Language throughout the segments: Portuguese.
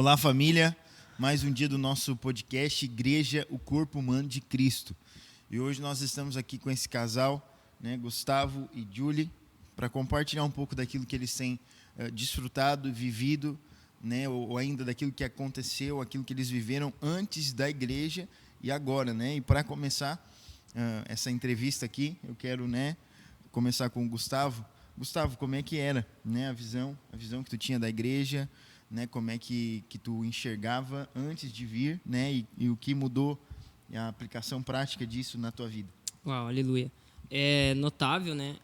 Olá, família. Mais um dia do nosso podcast Igreja, o Corpo Humano de Cristo. E hoje nós estamos aqui com esse casal, né, Gustavo e Julie, para compartilhar um pouco daquilo que eles têm desfrutado, vivido, né, ou ainda daquilo que aconteceu, aquilo que eles viveram antes da igreja e agora, né? E para começar essa entrevista aqui, eu quero, né, começar com o Gustavo. Gustavo, como é que era, né, a visão que tu tinha da igreja, né, como é que tu enxergava antes de vir, né, e o que mudou, a aplicação prática disso na tua vida? Uau, aleluia. É notável, né,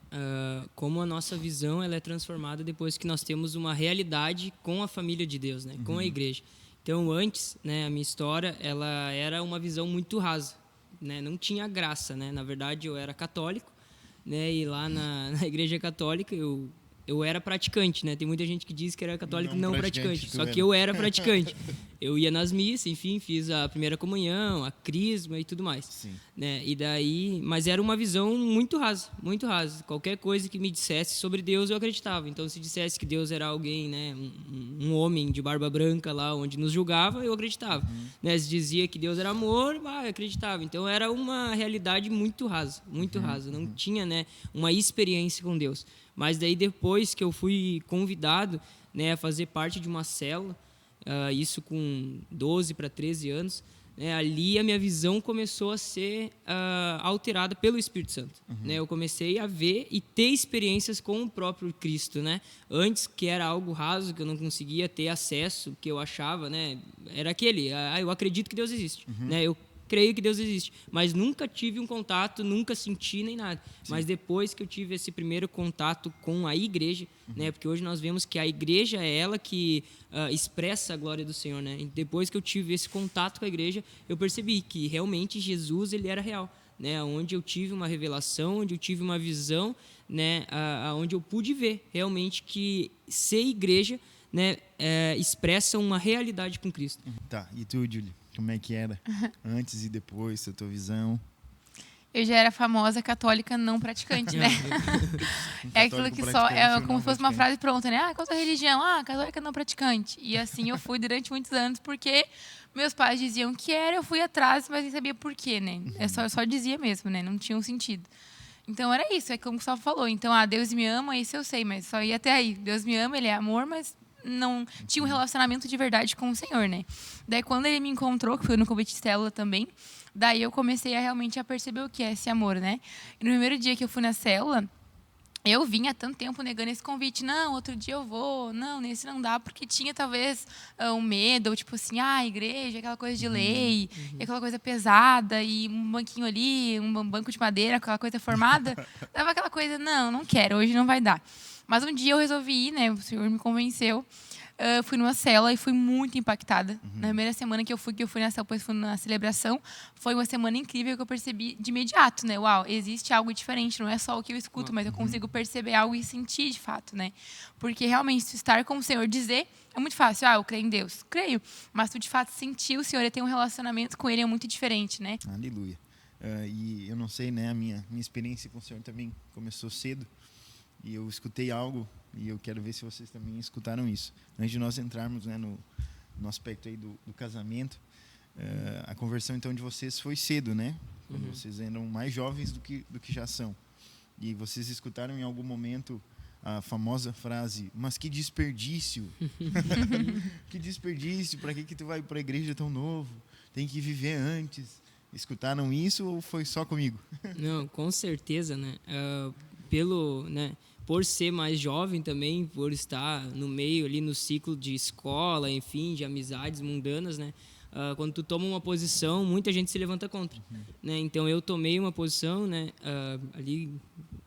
como a nossa visão ela é transformada depois que nós temos uma realidade com a família de Deus, né, com a igreja. Então, antes, né, a minha história ela era uma visão muito rasa, né, não tinha graça, né. Na verdade, eu era católico, né, e lá na igreja católica eu era praticante, né? Tem muita gente que diz que era católico não praticante. Só que eu era praticante. Eu ia nas missas, enfim, fiz a primeira comunhão, a crisma e tudo mais. Sim. Né? E daí, mas era uma visão muito rasa, muito rasa. Qualquer coisa que me dissesse sobre Deus eu acreditava. Então, se dissesse que Deus era alguém, né, um homem de barba branca lá onde nos julgava, eu acreditava. Né? Se dizia que Deus era amor, eu acreditava. Então, era uma realidade muito rasa, muito rasa. Não tinha, né, uma experiência com Deus. Mas daí depois que eu fui convidado, né, a fazer parte de uma célula, isso com 12 para 13 anos, né, ali a minha visão começou a ser alterada pelo Espírito Santo. Né? Eu comecei a ver e ter experiências com o próprio Cristo. Né? Antes, que era algo raso, que eu não conseguia ter acesso, que eu achava, né, era aquele, eu acredito que Deus existe. Né? Eu creio que Deus existe, mas nunca tive um contato, nunca senti nem nada. Sim. Mas depois que eu tive esse primeiro contato com a igreja, né, porque hoje nós vemos que a igreja é ela que expressa a glória do Senhor, né? E depois que eu tive esse contato com a igreja, eu percebi que realmente Jesus ele era real, né? Onde eu tive uma revelação, onde eu tive uma visão, né? Onde eu pude ver realmente que ser igreja, né, expressa uma realidade com Cristo. Tá, e tu, Julie? Como é que era antes e depois, a tua visão? Eu já era famosa católica não praticante, né? É aquilo que só é como se fosse uma frase pronta, né? Qual a tua religião? Católica não praticante. E assim eu fui durante muitos anos, porque meus pais diziam que era, eu fui atrás, mas nem sabia por quê, né? Eu só dizia mesmo, né? Não tinha um sentido. Então era isso, é como o Gustavo falou. Então, Deus me ama, isso eu sei, mas só ia até aí. Deus me ama, ele é amor, mas não tinha um relacionamento de verdade com o Senhor, né? Daí, quando ele me encontrou, que foi no convite de célula também, daí eu comecei a realmente perceber o que é esse amor, né? E no primeiro dia que eu fui na célula, eu vinha há tanto tempo negando esse convite. Não, outro dia eu vou. Não, nesse não dá. Porque tinha, talvez, um medo. Ou, tipo assim, igreja, aquela coisa de lei. E aquela coisa pesada. E um banquinho ali, um banco de madeira, aquela coisa formada. Dava aquela coisa, não quero. Hoje não vai dar. Mas um dia eu resolvi ir, né? O Senhor me convenceu. Fui numa célula e fui muito impactada. Na primeira semana que eu fui na célula, depois fui na celebração, foi uma semana incrível que eu percebi de imediato, né? Uau, existe algo diferente, não é só o que eu escuto, mas eu consigo perceber algo e sentir de fato, né? Porque realmente, estar com o Senhor, dizer, é muito fácil. Eu creio em Deus. Creio. Mas tu, de fato, sentir o Senhor e ter um relacionamento com Ele é muito diferente, né? Aleluia. E eu não sei, né? A minha experiência com o Senhor também começou cedo. E eu escutei algo, e eu quero ver se vocês também escutaram isso. Antes de nós entrarmos, né, no aspecto aí do casamento, a conversão, então, de vocês foi cedo, né? Quando vocês eram mais jovens do que já são. E vocês escutaram em algum momento a famosa frase, mas que desperdício! Que desperdício! Para que tu vai para a igreja tão novo? Tem que viver antes. Escutaram isso ou foi só comigo? Não, com certeza, né? Por ser mais jovem também, por estar no meio ali no ciclo de escola, enfim, de amizades mundanas, né? Quando tu toma uma posição, muita gente se levanta contra, né? Então eu tomei uma posição, né, ali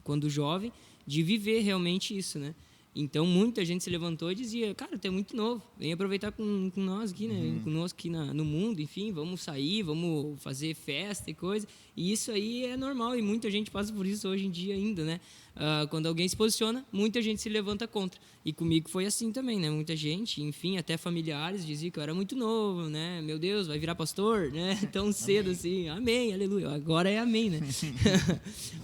quando jovem, de viver realmente isso, né? Então muita gente se levantou e dizia, cara, tu é muito novo, vem aproveitar com nós aqui, né? Vem conosco aqui no mundo, enfim, vamos sair, vamos fazer festa e coisa. E isso aí é normal e muita gente passa por isso hoje em dia ainda, né? Quando alguém se posiciona, muita gente se levanta contra. E comigo foi assim também, né? Muita gente, enfim, até familiares diziam que eu era muito novo, né? Meu Deus, vai virar pastor, né? Tão cedo assim. Amém, aleluia. Agora é amém, né?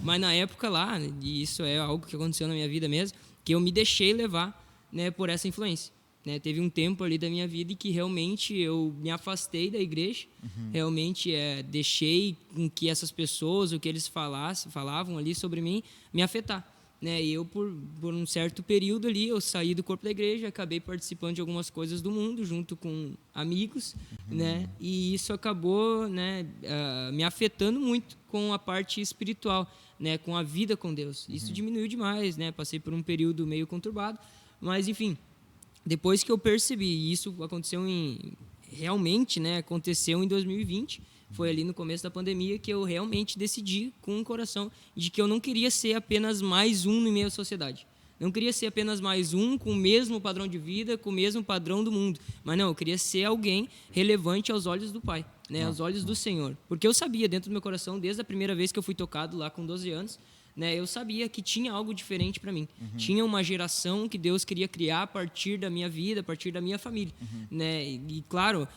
Mas na época lá, e isso é algo que aconteceu na minha vida mesmo, que eu me deixei levar, né, por essa influência. né? Teve um tempo ali da minha vida em que realmente eu me afastei da igreja, realmente deixei com que essas pessoas, o que eles falavam ali sobre mim, me afetar. Né? E eu, por um certo período ali, eu saí do corpo da igreja, acabei participando de algumas coisas do mundo, junto com amigos, né? E isso acabou, né, me afetando muito com a parte espiritual, né, com a vida com Deus. Isso diminuiu demais, né? Passei por um período meio conturbado, mas, enfim, depois que eu percebi, isso aconteceu realmente, né, aconteceu em 2020, foi ali no começo da pandemia que eu realmente decidi com o coração de que eu não queria ser apenas mais um no meio da sociedade. Não queria ser apenas mais um com o mesmo padrão de vida, com o mesmo padrão do mundo. Mas não, eu queria ser alguém relevante aos olhos do Pai, né, aos olhos do Senhor. Porque eu sabia dentro do meu coração, desde a primeira vez que eu fui tocado lá com 12 anos, né, eu sabia que tinha algo diferente para mim. Tinha uma geração que Deus queria criar a partir da minha vida, a partir da minha família. Né? E claro,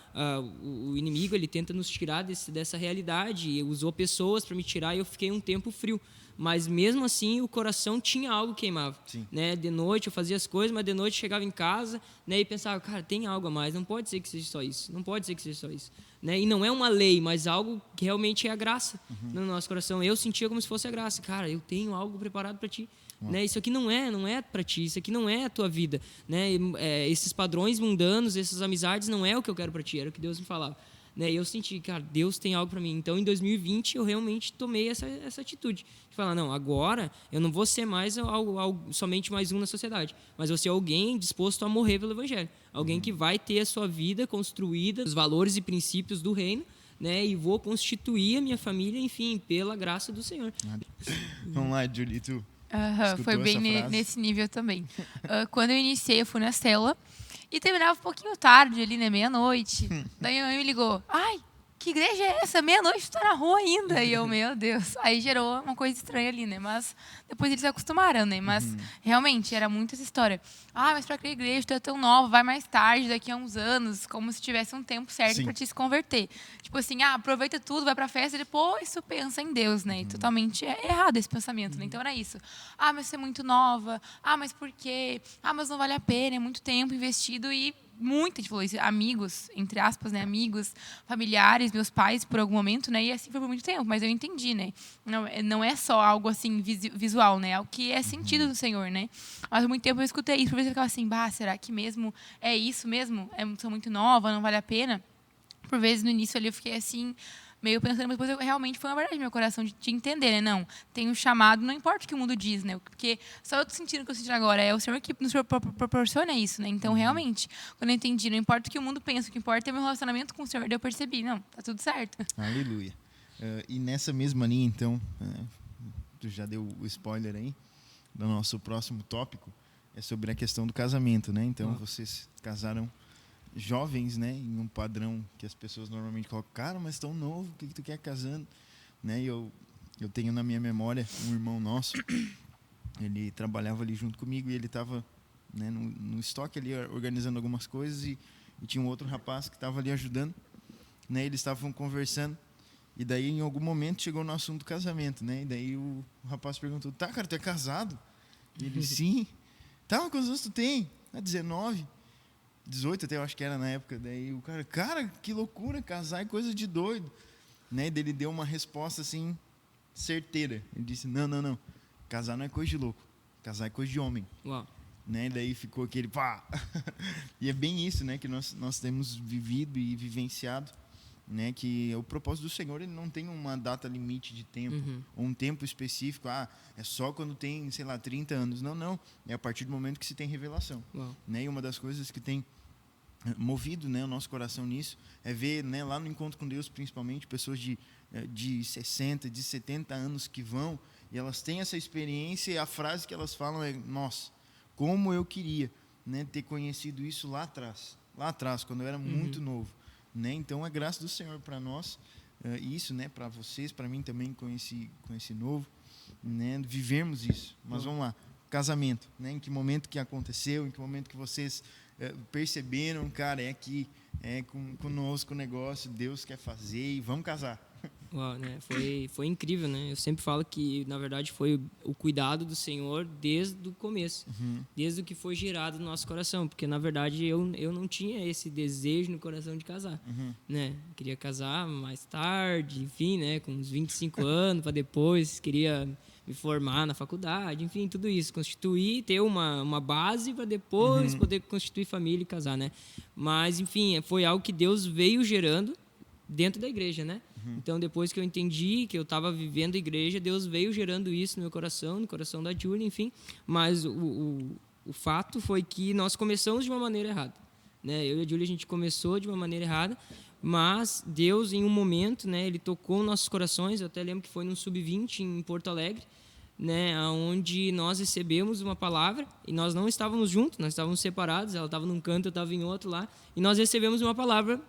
o inimigo ele tenta nos tirar dessa realidade, e usou pessoas para me tirar, e eu fiquei um tempo frio. Mas mesmo assim o coração tinha algo que queimava. Né? De noite eu fazia as coisas, mas de noite eu chegava em casa, né, e pensava, cara, tem algo a mais, não pode ser que seja só isso, não pode ser que seja só isso. Né? E não é uma lei, mas algo que realmente é a graça no nosso coração. Eu sentia como se fosse a graça. Cara, eu tenho algo preparado para ti. Né? Isso aqui não é para ti, isso aqui não é a tua vida. Né? Esses padrões mundanos, essas amizades, não é o que eu quero para ti, era o que Deus me falava. Né? E eu senti, cara, Deus tem algo para mim. Então, em 2020, eu realmente tomei essa atitude de falar, não, agora eu não vou ser mais somente mais um na sociedade, mas vou ser alguém disposto a morrer pelo Evangelho. Alguém que vai ter a sua vida construída, os valores e princípios do reino, né? E vou constituir a minha família, enfim, pela graça do Senhor. Vamos lá, Julie, tu foi bem nesse nível também. Quando eu iniciei, eu fui na célula. E terminava um pouquinho tarde ali, né? Meia-noite. Daí minha mãe me ligou. Ai, que igreja é essa? Meia-noite tu tá na rua ainda. E eu, meu Deus. Aí gerou uma coisa estranha ali, né? Mas depois eles se acostumaram, né? Mas realmente era muito essa história. Ah, mas pra que igreja? Tu é tão nova, vai mais tarde, daqui a uns anos. Como se tivesse um tempo certo pra te se converter. Tipo assim, aproveita tudo, vai pra festa e depois tu pensa em Deus, né? E totalmente errado esse pensamento, né? Então era isso. Ah, mas você é muito nova. Ah, mas por quê? Ah, mas não vale a pena, é muito tempo investido e muita gente falou isso, amigos, entre aspas, né, amigos, familiares, meus pais, por algum momento, né, e assim foi por muito tempo, mas eu entendi, né, não é só algo assim visual, né, é o que é sentido do Senhor, né, mas por muito tempo eu escutei isso, por vezes eu ficava assim, será que mesmo é isso mesmo, sou muito nova, não vale a pena, por vezes no início ali eu fiquei assim, meio pensando, mas depois realmente foi uma verdade no meu coração de entender, né? Não, tem um chamado, não importa o que o mundo diz, né? Porque só eu tô sentindo o que eu sinto agora, é o Senhor que nos proporciona isso, né? Então, realmente, quando eu entendi, não importa o que o mundo pensa, o que importa é o meu relacionamento com o Senhor, daí eu percebi, não, tá tudo certo. Aleluia. E nessa mesma linha, então, tu já deu o spoiler aí, do nosso próximo tópico, é sobre a questão do casamento, né? Então, vocês casaram jovens, né, em um padrão que as pessoas normalmente colocam, cara, mas tão novo, o que tu quer casando? Né? E eu tenho na minha memória um irmão nosso, ele trabalhava ali junto comigo e ele estava, né, no estoque ali organizando algumas coisas e tinha um outro rapaz que estava ali ajudando, né, eles estavam conversando e daí em algum momento chegou no assunto do casamento, né, e daí o rapaz perguntou, tá, cara, tu é casado? E ele, sim. Tá, mas quantos anos tu tem? 19. 18 até eu acho que era na época. Daí o cara, que loucura, casar é coisa de doido. Né? E daí ele deu uma resposta assim, certeira. Ele disse, não, casar não é coisa de louco, casar é coisa de homem. Uau. Né? E daí ficou aquele pá. E é bem isso, né, que nós temos vivido e vivenciado, né, que o propósito do Senhor, ele não tem uma data limite de tempo, ou um tempo específico, é só quando tem, sei lá, 30 anos. Não, é a partir do momento que se tem revelação. Né? E uma das coisas que tem movido, né, o nosso coração nisso é ver, né, lá no encontro com Deus, principalmente, pessoas de 60, de 70 anos que vão, e elas têm essa experiência, e a frase que elas falam é, nossa, como eu queria, né, ter conhecido isso lá atrás, quando eu era muito novo. Né? Então, é graça do Senhor para nós, isso, né, para vocês, para mim também, com esse novo, né, vivermos isso. Mas vamos lá, casamento, né? Em que momento que aconteceu, em que momento que vocês perceberam, cara, é aqui, é conosco o negócio, Deus quer fazer e vamos casar. Uau, né? Foi incrível, né? Eu sempre falo que, na verdade, foi o cuidado do Senhor desde o começo, desde o que foi gerado no nosso coração, porque, na verdade, eu não tinha esse desejo no coração de casar, né? Queria casar mais tarde, enfim, né? Com uns 25 anos, para depois, queria me formar na faculdade, enfim, tudo isso, constituir, ter uma base para depois poder constituir família e casar, né? Mas, enfim, foi algo que Deus veio gerando dentro da igreja, né? Então, depois que eu entendi que eu estava vivendo a igreja, Deus veio gerando isso no meu coração, no coração da Julie, enfim. Mas o fato foi que nós começamos de uma maneira errada, né? Eu e a Julie, a gente começou de uma maneira errada, mas Deus, em um momento, né, Ele tocou nossos corações. Eu até lembro que foi num Sub-20 em Porto Alegre, né, onde nós recebemos uma palavra e nós não estávamos juntos, nós estávamos separados. Ela estava num canto, eu estava em outro lá, e nós recebemos uma palavra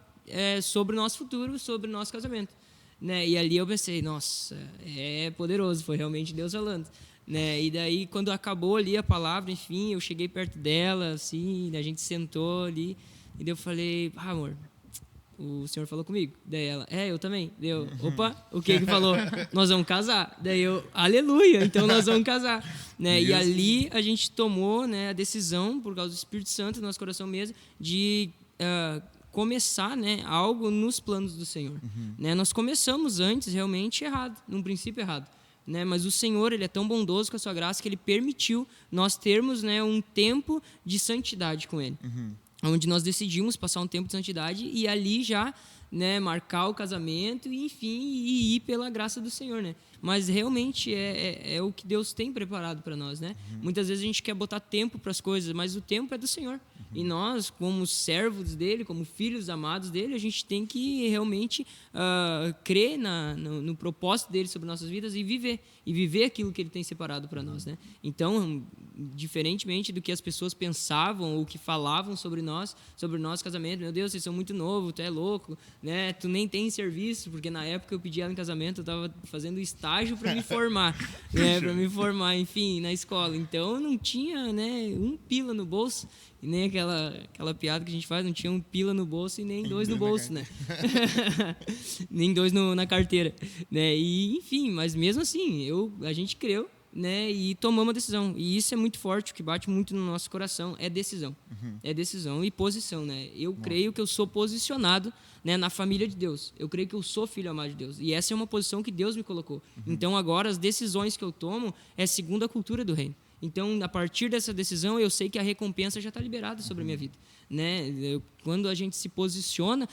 sobre o nosso futuro, sobre o nosso casamento, né? E ali eu pensei, nossa, é poderoso, foi realmente Deus falando, né? E daí, quando acabou ali a palavra, enfim, eu cheguei perto dela, assim, a gente sentou ali, e daí eu falei, amor, o Senhor falou comigo. Daí ela, eu também. Daí eu, opa, o que falou? Nós vamos casar. Daí eu, aleluia, então nós vamos casar, né? E ali a gente tomou, né, a decisão, por causa do Espírito Santo no nosso coração mesmo, de começar, né, algo nos planos do Senhor, né? Nós começamos antes realmente errado, num princípio errado, né? Mas o Senhor, Ele é tão bondoso com a sua graça que Ele permitiu nós termos, né, um tempo de santidade com Ele, onde nós decidimos passar um tempo de santidade e ali já, né, marcar o casamento e, enfim, e ir pela graça do Senhor, né? Mas realmente é o que Deus tem preparado para nós, né? Muitas vezes a gente quer botar tempo para as coisas, mas o tempo é do Senhor. E nós, como servos dele, como filhos amados dele, a gente tem que realmente crer no propósito dele sobre nossas vidas e viver aquilo que ele tem separado para nós, né? Então, diferentemente do que as pessoas pensavam ou que falavam sobre nós, sobre o nosso casamento, meu Deus, vocês são muito novos, tu é louco, né? Tu nem tem serviço, porque na época eu pedi ela em casamento, eu estava fazendo estágio para me formar, né? Para me formar, enfim, na escola. Então, eu não tinha, né, um pila no bolso. E nem aquela piada que a gente faz, não tinha um pila no bolso e nem dois no bolso, né? Nem dois na carteira, né? E, enfim, mas mesmo assim, a gente creu, né? E tomamos uma decisão. E isso é muito forte, o que bate muito no nosso coração é decisão. É decisão e posição, né? Eu creio que eu sou posicionado, né, na família de Deus. Eu creio que eu sou filho amado de Deus. E essa é uma posição que Deus me colocou. Então, agora, as decisões que eu tomo é segundo a cultura do reino. Então, a partir dessa decisão, eu sei que a recompensa já está liberada sobre a minha vida, né? Quando a gente se posiciona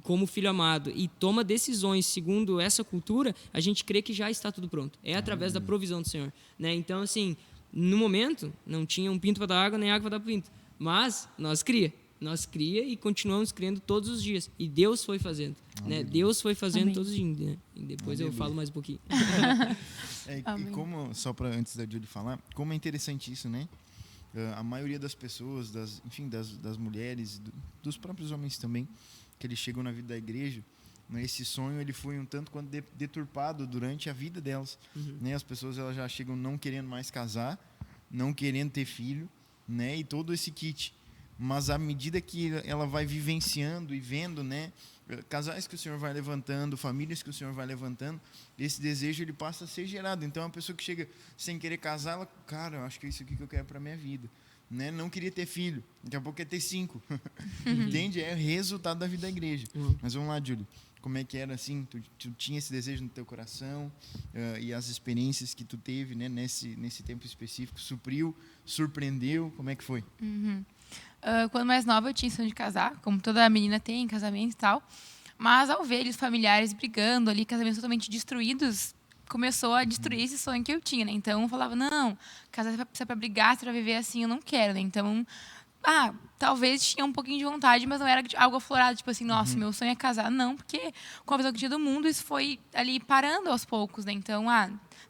como filho amado e toma decisões segundo essa cultura, a gente crê que já está tudo pronto. É através da provisão do Senhor, né? Então, assim, no momento, não tinha um pinto para dar água, nem água para dar pinto. Mas nós cria e continuamos crendo todos os dias. E Deus foi fazendo, né? Deus foi fazendo todos os dias, né? E depois eu falo mais um pouquinho. E como, só para antes da Julie falar, como é interessante isso, né? A maioria das pessoas, das mulheres, dos próprios homens também, que eles chegam na vida da igreja, né, esse sonho ele foi um tanto quanto deturpado durante a vida delas, né? As pessoas elas já chegam não querendo mais casar, não querendo ter filho, né? E todo esse kit. Mas à medida que ela vai vivenciando e vendo, né, casais que o Senhor vai levantando, famílias que o Senhor vai levantando, esse desejo ele passa a ser gerado. Então, a pessoa que chega sem querer casar, ela, cara, eu acho que é isso aqui que eu quero para minha vida, né? Não queria ter filho, daqui a pouco quer ter 5. Entende? É o resultado da vida da igreja. Mas vamos lá, Júlio. Como é que era assim? Tu tinha esse desejo no teu coração e as experiências que tu teve, né, nesse tempo específico, supriu, surpreendeu? Como é que foi? Quando mais nova, eu tinha sonho de casar, como toda menina tem em casamento e tal. Mas ao ver os familiares brigando ali, casamentos totalmente destruídos, começou a destruir esse sonho que eu tinha, né? Então eu falava, não, casar é pra brigar, se pra viver assim, eu não quero, né? Então, talvez tinha um pouquinho de vontade, mas não era algo aflorado, tipo assim, nossa, meu sonho é casar. Não, porque com a visão que tinha do mundo, isso foi ali parando aos poucos, né? Então,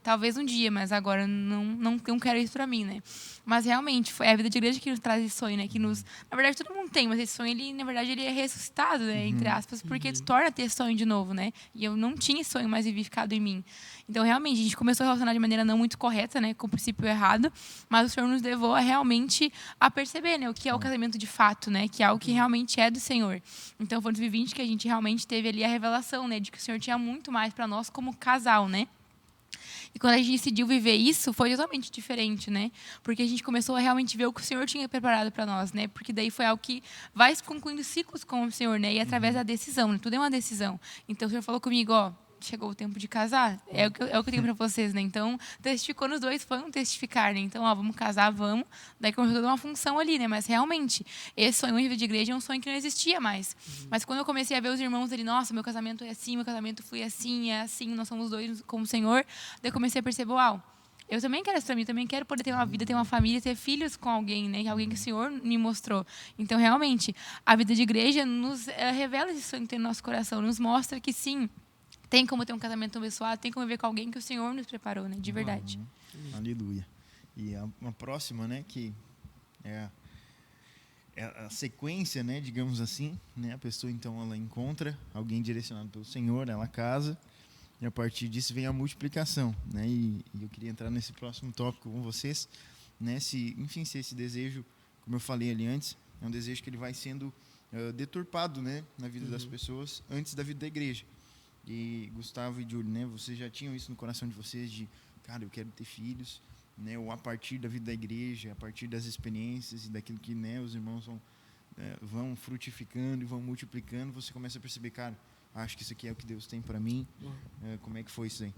talvez um dia, mas agora não quero isso para mim, né? Mas realmente foi a vida de igreja que nos traz esse sonho, né? Que nos, na verdade todo mundo tem, mas esse sonho ele, na verdade, ele é ressuscitado, né? Entre aspas, porque te torna a ter esse sonho de novo, né? E eu não tinha esse sonho mais vivificado em mim. Então realmente a gente começou a relacionar de maneira não muito correta, né? Com o princípio errado, mas o Senhor nos levou a realmente a perceber, né? O que é o casamento de fato, né? Que é algo que realmente é do Senhor. Então foi no 2020 que a gente realmente teve ali a revelação, né? De que o Senhor tinha muito mais para nós como casal, né? E quando a gente decidiu viver isso, foi totalmente diferente, né? Porque a gente começou a realmente ver o que o Senhor tinha preparado para nós, né? Porque daí foi algo que vai concluindo ciclos com o Senhor, né? E através da decisão, né? Tudo é uma decisão. Então o Senhor falou comigo, ó, chegou o tempo de casar. É o que eu tenho para vocês, né? Então, testificou nos dois, foi um testificar, né? Então, ó, vamos casar, vamos. Daí começou toda uma função ali, né? Mas realmente, esse sonho em vida de igreja é um sonho que não existia mais. Mas quando eu comecei a ver os irmãos ali, nossa, meu casamento é assim, meu casamento foi assim, é assim, nós somos dois como o Senhor. Daí eu comecei a perceber, uau, eu também quero isso para mim, também quero poder ter uma vida, ter uma família, ter filhos com alguém, né? Alguém que o Senhor me mostrou. Então, realmente, a vida de igreja nos revela esse sonho que tem no nosso coração, nos mostra que sim, tem como ter um casamento abençoado, tem como viver com alguém que o Senhor nos preparou, né? De verdade. Aleluia. E uma próxima, né, que é a sequência, né, digamos assim, né? A pessoa, então, ela encontra alguém direcionado pelo Senhor, ela casa, e a partir disso vem a multiplicação, né? E eu queria entrar nesse próximo tópico com vocês, né? Se esse desejo, como eu falei ali antes, é um desejo que ele vai sendo deturpado, né, na vida das pessoas antes da vida da igreja. E Gustavo e Júlio, né, vocês já tinham isso no coração de vocês de, cara, eu quero ter filhos, né, ou a partir da vida da igreja, a partir das experiências e daquilo que, né, os irmãos vão frutificando e vão multiplicando, você começa a perceber, cara, acho que isso aqui é o que Deus tem para mim. Como é que foi isso aí?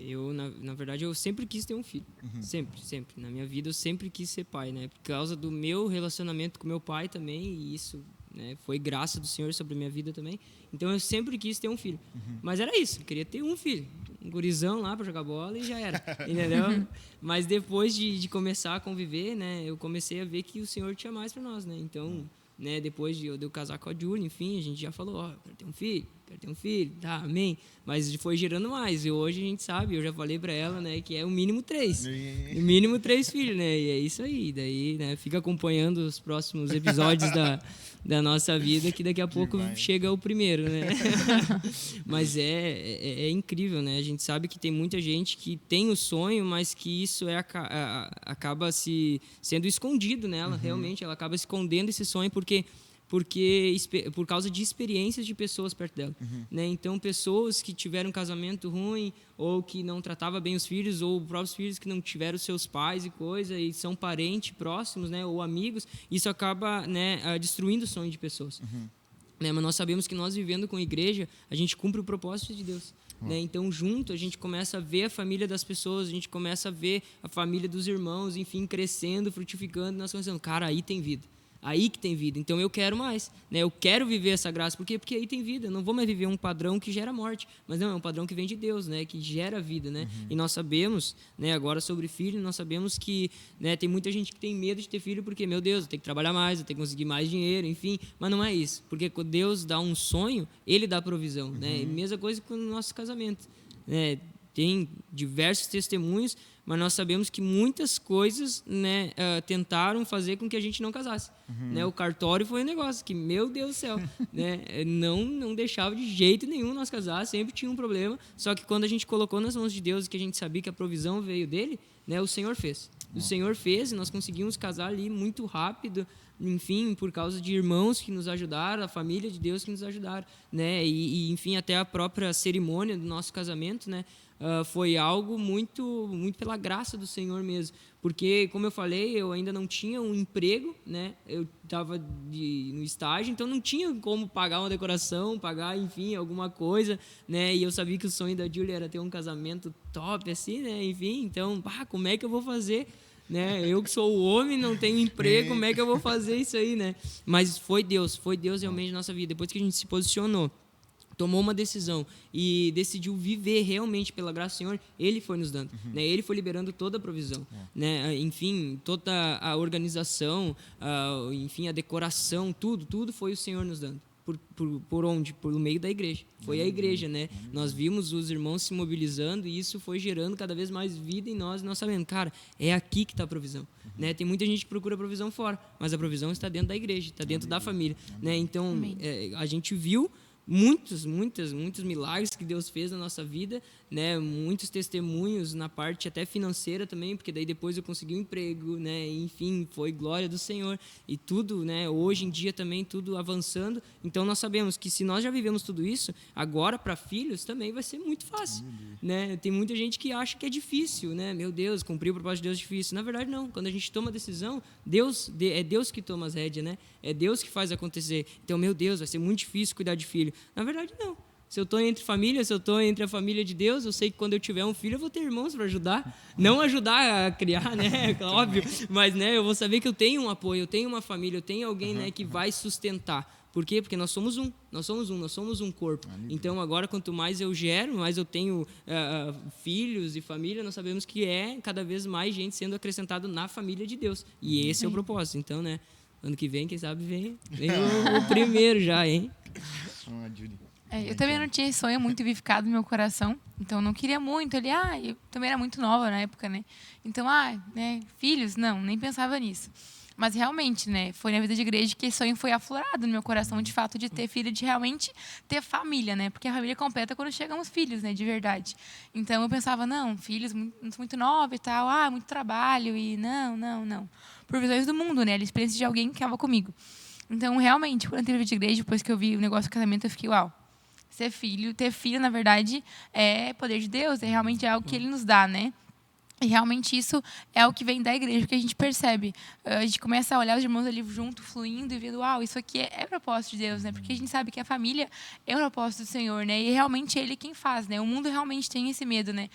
Eu, na verdade, eu sempre quis ter um filho. Sempre. Na minha vida, eu sempre quis ser pai, né? Por causa do meu relacionamento com meu pai também, e isso, né, foi graça do Senhor sobre a minha vida também. Então, eu sempre quis ter um filho. Mas era isso, eu queria ter um filho. Um gurizão lá para jogar bola e já era, entendeu? Mas depois de começar a conviver, né, eu comecei a ver que o Senhor tinha mais para nós, né? Então, né, depois de eu casar com a Júlia, enfim, a gente já falou, ó, quero ter um filho, tá, amém. Mas foi gerando mais, e hoje a gente sabe, eu já falei pra ela, né, que é o mínimo 3. O mínimo 3 filhos, né, e é isso aí. Daí, né, fica acompanhando os próximos episódios da nossa vida, que daqui a pouco chega o primeiro, né. Mas é incrível, né, a gente sabe que tem muita gente que tem o sonho, mas que isso acaba sendo escondido nela, realmente, ela acaba escondendo esse sonho porque por causa de experiências de pessoas perto dela, né? Então, pessoas que tiveram um casamento ruim ou que não tratava bem os filhos, ou próprios filhos que não tiveram seus pais e coisa, e são parentes próximos, né, ou amigos, isso acaba, né, destruindo o sonho de pessoas. Né? Mas nós sabemos que nós, vivendo com a igreja, a gente cumpre o propósito de Deus. Né? Então, junto, a gente começa a ver a família das pessoas, a gente começa a ver a família dos irmãos, enfim, crescendo, frutificando, e nós pensamos, cara, aí tem vida. Aí que tem vida, então eu quero mais, né? Eu quero viver essa graça, porque aí tem vida. Eu não vou mais viver um padrão que gera morte, mas não, é um padrão que vem de Deus, né? Que gera vida, né? E nós sabemos, né, agora sobre filho, nós sabemos que, né, tem muita gente que tem medo de ter filho porque, meu Deus, eu tenho que trabalhar mais, eu tenho que conseguir mais dinheiro, enfim, mas não é isso, porque quando Deus dá um sonho, Ele dá provisão, né? E mesma coisa com o nosso casamento, né? Tem diversos testemunhos, mas nós sabemos que muitas coisas, né, tentaram fazer com que a gente não casasse. Né? O cartório foi um negócio que, meu Deus do céu, né, não deixava de jeito nenhum nós casar, sempre tinha um problema. Só que quando a gente colocou nas mãos de Deus, que a gente sabia que a provisão veio dele, né, o Senhor fez. O Senhor fez e nós conseguimos casar ali muito rápido, enfim, por causa de irmãos que nos ajudaram, a família de Deus que nos ajudaram, né? E enfim, até a própria cerimônia do nosso casamento, né? Foi algo muito, muito pela graça do Senhor mesmo, porque, como eu falei, eu ainda não tinha um emprego, né? Eu estava no estágio, então não tinha como pagar uma decoração, pagar, enfim, alguma coisa, né? E eu sabia que o sonho da Júlia era ter um casamento top, assim, né? Enfim, então, como é que eu vou fazer? Né? Eu que sou o homem, não tenho emprego, como é que eu vou fazer isso aí, né? Mas foi Deus realmente na nossa vida. Depois que a gente se posicionou, tomou uma decisão e decidiu viver realmente pela graça do Senhor, Ele foi nos dando, né? Ele foi liberando toda a provisão, né? Enfim, toda a organização, enfim, a decoração, tudo foi o Senhor nos dando. por onde? Por meio da igreja. Foi a igreja, né? Nós vimos os irmãos se mobilizando e isso foi gerando cada vez mais vida em nós. E nós sabemos, cara, é aqui que está a provisão. Né? Tem muita gente que procura provisão fora, mas a provisão está dentro da igreja, está dentro da família. Né? Então, a gente viu muitos milagres que Deus fez na nossa vida, né? Muitos testemunhos na parte até financeira também, porque daí depois eu consegui um emprego, né? Enfim, foi glória do Senhor e tudo, né? Hoje em dia também tudo avançando. Então nós sabemos que se nós já vivemos tudo isso, agora para filhos também vai ser muito fácil, né? Tem muita gente que acha que é difícil, né? Meu Deus, cumprir o propósito de Deus é difícil. Na verdade não. Quando a gente toma a decisão, é Deus que toma as rédeas, né? É Deus que faz acontecer. Então, meu Deus, vai ser muito difícil cuidar de filho. Na verdade, não. Se eu estou entre família, se eu estou entre a família de Deus, eu sei que quando eu tiver um filho, eu vou ter irmãos para ajudar. Não ajudar a criar, né? Óbvio. Mas, né, eu vou saber que eu tenho um apoio, eu tenho uma família, eu tenho alguém, né, que vai sustentar. Por quê? Porque nós somos um. Nós somos um corpo. Então, agora, quanto mais eu gero, mais eu tenho filhos e família, nós sabemos que é cada vez mais gente sendo acrescentado na família de Deus. E esse é o propósito. Então, né, ano que vem, quem sabe, vem o primeiro já, hein? Eu também não tinha esse sonho muito vivificado no meu coração, então eu não queria muito. Eu também era muito nova na época, né? Então, né, filhos, não, nem pensava nisso. Mas realmente, né, foi na vida de igreja que esse sonho foi aflorado no meu coração, de fato, de ter filho, de realmente ter família, né? Porque a família completa quando chegam os filhos, né, de verdade. Então eu pensava, não, filhos muito novos e tal, muito trabalho e não. Por visões do mundo, né? A experiência de alguém que estava comigo. Então, realmente, quando eu entrei na vida de igreja, depois que eu vi o negócio do casamento, eu fiquei, uau. Ter filho, na verdade, é poder de Deus, é realmente algo que Ele nos dá, né? E realmente isso é o que vem da igreja, que a gente percebe. A gente começa a olhar os irmãos ali junto, fluindo e vendo, uau, isso aqui é propósito de Deus, né? Porque a gente sabe que a família é o propósito do Senhor, né? E realmente Ele quem faz, né? O mundo realmente tem esse medo, né?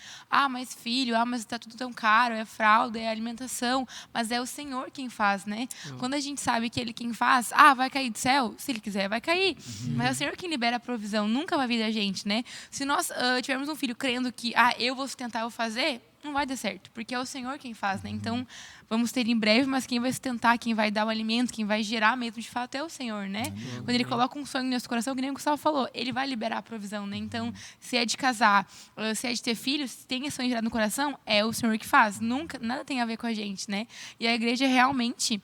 Mas filho, mas está tudo tão caro, é fralda, é alimentação, mas é o Senhor quem faz, né? Quando a gente sabe que Ele quem faz, vai cair do céu? Se Ele quiser, vai cair. Mas é o Senhor quem libera a provisão, nunca vai vir da gente, né? Se nós tivermos um filho crendo que, eu vou sustentar, eu vou fazer, não vai dar certo, porque é o Senhor quem faz, né? Então, vamos ter em breve, mas quem vai sustentar, quem vai dar o alimento, quem vai gerar mesmo, de fato, é o Senhor, né? Quando Ele coloca um sonho no nosso coração, que nem o Gustavo falou, Ele vai liberar a provisão, né? Então, se é de casar, se é de ter filhos, se tem esse sonho gerado no coração, é o Senhor que faz. Nada tem a ver com a gente, né? E a igreja realmente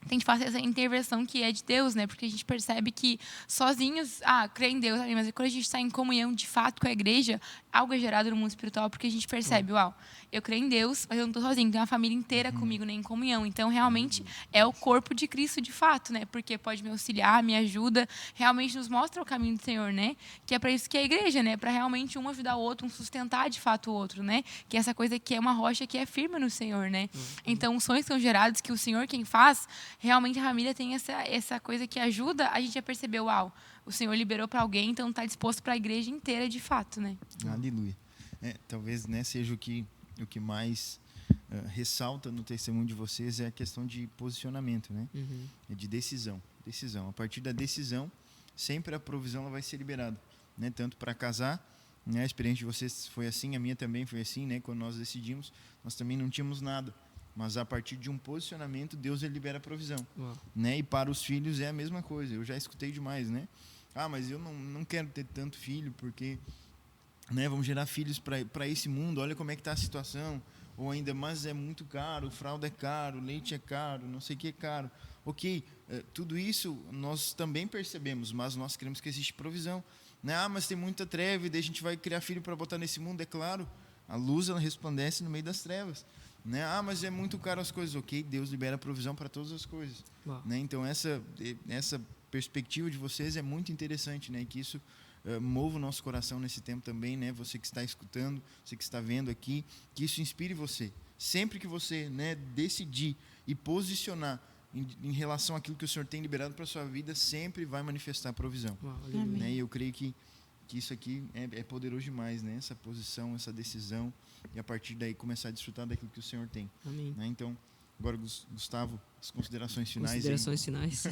tem de fazer essa intervenção que é de Deus, né? Porque a gente percebe que sozinhos, crê em Deus, mas quando a gente está em comunhão de fato com a igreja, algo é gerado no mundo espiritual, porque a gente percebe, eu creio em Deus, mas eu não estou sozinho, tem uma família inteira comigo, né, em comunhão. Então, realmente, é o corpo de Cristo de fato, né? Porque pode me auxiliar, me ajuda, realmente nos mostra o caminho do Senhor, né? Que é para isso que é a igreja, né? Para realmente um ajudar o outro, um sustentar de fato o outro, né? Que é essa coisa que é uma rocha que é firme no Senhor, né? Então, os sonhos são gerados que o Senhor quem faz, realmente a família tem essa coisa que ajuda a gente a perceber, o Senhor liberou para alguém, então está disposto para a igreja inteira de fato, né? Aleluia. Talvez, né, seja o que mais ressalta no testemunho de vocês é a questão de posicionamento, né? De decisão. A partir da decisão, sempre a provisão ela vai ser liberada, né? Tanto para casar, né? A experiência de vocês foi assim, a minha também foi assim, né? Quando nós decidimos, nós também não tínhamos nada. Mas a partir de um posicionamento, Deus ele libera a provisão. Né? E para os filhos é a mesma coisa. Eu já escutei demais, né? Mas eu não quero ter tanto filho, porque, né, vamos gerar filhos para esse mundo. Olha como é que está a situação. Ou ainda, mas é muito caro, fralda é caro, leite é caro, não sei o que é caro. Ok, tudo isso nós também percebemos, mas nós queremos que existe provisão. Né? Mas tem muita treva, e daí a gente vai criar filho para botar nesse mundo, é claro. A luz ela resplandece no meio das trevas. Né? Mas é muito caro as coisas. Ok, Deus libera a provisão para todas as coisas. Né? Então essa perspectiva de vocês é muito interessante, né? Que isso mova o nosso coração nesse tempo também, né? Você que está escutando, você que está vendo aqui, que isso inspire você. Sempre que você, né, decidir e posicionar em relação àquilo que o Senhor tem liberado para a sua vida, sempre vai manifestar a provisão. Né? E eu creio que isso aqui é poderoso demais, né? Essa posição, essa decisão, e a partir daí começar a desfrutar daquilo que o Senhor tem. Amém. Né? Então, agora, Gustavo, as considerações finais. Considerações finais.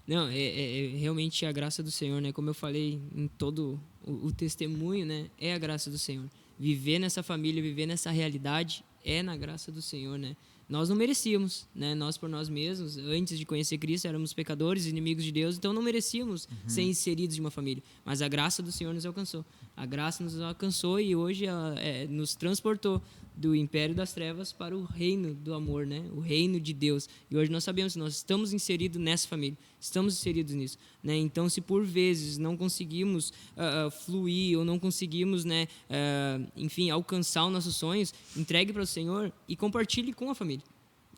Não, é realmente a graça do Senhor, né? Como eu falei em todo o testemunho, né? É a graça do Senhor. Viver nessa família, viver nessa realidade, é na graça do Senhor, né? nós não merecíamos, né? Nós por nós mesmos, antes de conhecer Cristo, éramos pecadores, inimigos de Deus, então não merecíamos ser inseridos em uma família. Mas a graça do Senhor nos alcançou. A graça nos alcançou e hoje nos transportou do império das trevas para o reino do amor, né? O reino de Deus. E hoje nós sabemos que nós estamos inseridos nessa família, estamos inseridos nisso, né? Então, se por vezes não conseguimos fluir ou não conseguimos, né, enfim, alcançar os nossos sonhos, entregue para o Senhor e compartilhe com a família.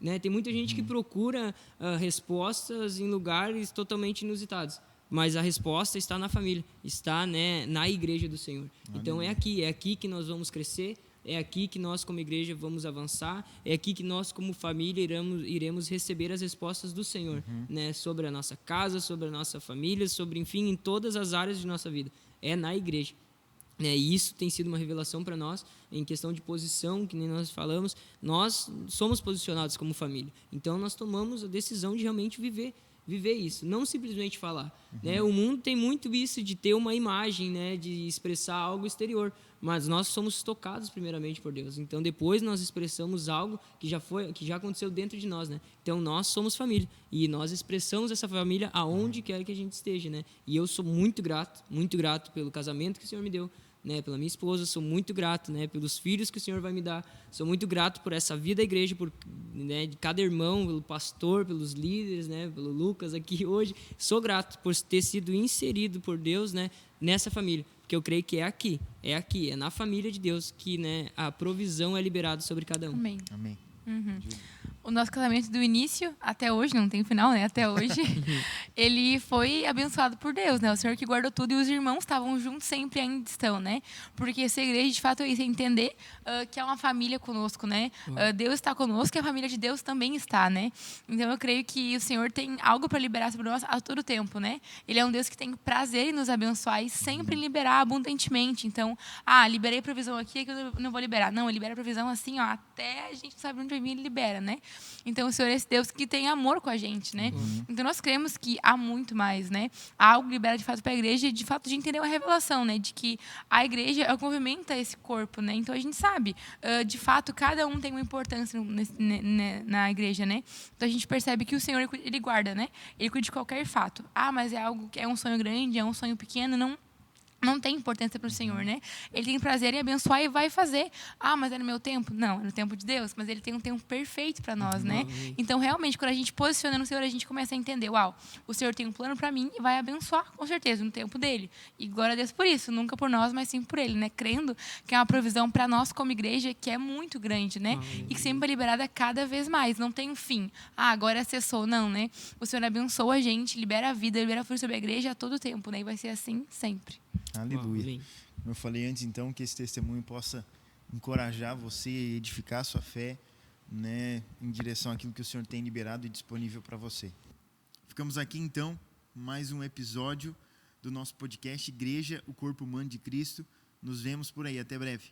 Né? Tem muita gente que procura respostas em lugares totalmente inusitados. Mas a resposta está na família, está, né, na igreja do Senhor. Então é aqui que nós vamos crescer, é aqui que nós como igreja vamos avançar, é aqui que nós como família iremos receber as respostas do Senhor, né, sobre a nossa casa, sobre a nossa família, sobre, enfim, em todas as áreas de nossa vida. É na igreja. E isso tem sido uma revelação para nós em questão de posição, que nem nós falamos. Nós somos posicionados como família. Então nós tomamos a decisão de realmente viver isso, não simplesmente falar. Né? O mundo tem muito isso de ter uma imagem, né, de expressar algo exterior, mas nós somos tocados primeiramente por Deus. Então depois nós expressamos algo que já aconteceu dentro de nós, né? Então nós somos família e nós expressamos essa família aonde quer que a gente esteja, né? E eu sou muito grato pelo casamento que o Senhor me deu, né, pela minha esposa, sou muito grato, né, pelos filhos que o Senhor vai me dar, sou muito grato por essa vida da igreja, né, de cada irmão, pelo pastor, pelos líderes, né, pelo Lucas aqui hoje, sou grato por ter sido inserido por Deus, né, nessa família, porque eu creio que é aqui, é na família de Deus que, né, a provisão é liberada sobre cada um. Amém. Amém. O nosso casamento do início até hoje, não tem final, né? Até hoje, ele foi abençoado por Deus, né? O Senhor que guardou tudo e os irmãos estavam juntos, sempre ainda estão, né? Porque essa igreja, de fato, é isso, é entender que é uma família conosco, né? Deus está conosco e a família de Deus também está, né? Então, eu creio que o Senhor tem algo para liberar sobre nós a todo tempo, né? Ele é um Deus que tem prazer em nos abençoar e sempre liberar abundantemente. Então, liberei provisão aqui, que eu não vou liberar. Não, ele libera provisão assim, ó, até a gente não sabe onde vai vir, ele libera, né? Então, o Senhor é esse Deus que tem amor com a gente, né? Então, nós cremos que há muito mais, né? Há algo liberado, de fato, para a igreja, de fato, de entender uma revelação, né? De que a igreja é o que movimenta esse corpo, né? Então, a gente sabe, de fato, cada um tem uma importância na igreja, né? Então, a gente percebe que o Senhor, ele guarda, né? Ele cuida de qualquer fato. Mas é algo que é um sonho grande, é um sonho pequeno, não tem importância para o Senhor, né? Ele tem prazer em abençoar e vai fazer. Mas é no meu tempo? Não, é no tempo de Deus, mas ele tem um tempo perfeito para nós, né? Então, realmente, quando a gente posiciona no Senhor, a gente começa a entender, o Senhor tem um plano para mim e vai abençoar, com certeza, no tempo dele. E glória a Deus por isso, nunca por nós, mas sim por ele, né? Crendo que é uma provisão para nós como igreja que é muito grande, né? E que sempre é liberada cada vez mais, não tem um fim. Agora acessou, não, né? O Senhor abençoa a gente, libera a vida, libera a força sobre a igreja a todo tempo, né? E vai ser assim sempre. Aleluia. Como eu falei antes, então, que esse testemunho possa encorajar você e edificar a sua fé, né, em direção àquilo que o Senhor tem liberado e disponível para você. Ficamos aqui, então, mais um episódio do nosso podcast Igreja, o Corpo Humano de Cristo. Nos vemos por aí. Até breve.